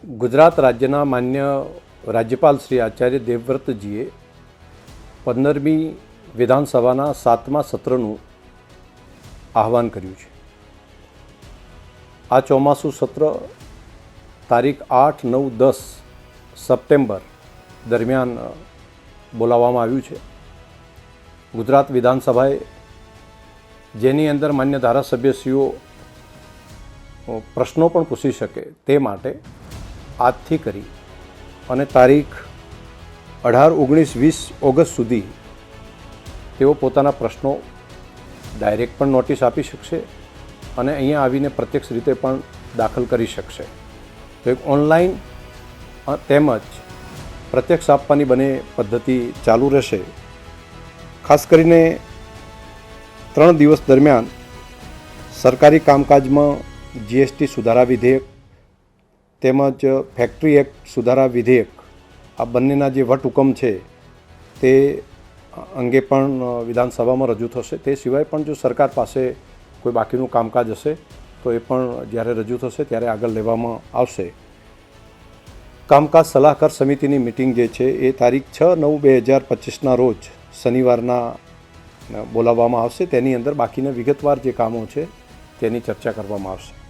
ગુજરાત રાજ્યના માન્ય રાજ્યપાલ શ્રી આચાર્ય દેવવ્રતજીએ 15મી વિધાનસભાના 7મા સત્રનું આહવાન કર્યું છે. આ ચોમાસું સત્ર તારીખ 8, 9, 10 સપ્ટેમ્બર દરમિયાન બોલાવવામાં આવ્યું છે. ગુજરાત વિધાનસભાએ જેની અંદર માન્ય ધારાસભ્યશ્રીઓ પ્રશ્નો પણ પૂછી શકે તે માટે આજથી કરી અને તારીખ 18, 19, 20 ઓગસ્ટ સુધી તેઓ પોતાના પ્રશ્નો ડાયરેક્ટ પણ નોટિસ આપી શકશે અને અહીંયા આવીને પ્રત્યક્ષ રીતે પણ દાખલ કરી શકશે. તો એક ઓનલાઈન તેમજ પ્રત્યક્ષ આપવાની બંને પદ્ધતિ ચાલુ રહેશે. ખાસ કરીને 3 દિવસ દરમિયાન સરકારી કામકાજમાં જીએસટી સુધારા વિધેયક તેમજ ફેક્ટરી એક્ટ સુધારા વિધેયક આ બંનેના જે વટહુકમ છે તે અંગે પણ વિધાનસભામાં રજૂ થશે. તે સિવાય પણ જો સરકાર પાસે કોઈ બાકીનું કામકાજ હશે તો એ પણ જ્યારે રજૂ થશે ત્યારે આગળ લેવામાં આવશે. કામકાજ સલાહકાર સમિતિની મિટિંગ જે છે એ તારીખ 6, 9, 2025ના રોજ શનિવારના બોલાવવામાં આવશે. તેની અંદર બાકીના વિગતવાર જે કામો છે તેની ચર્ચા કરવામાં આવશે.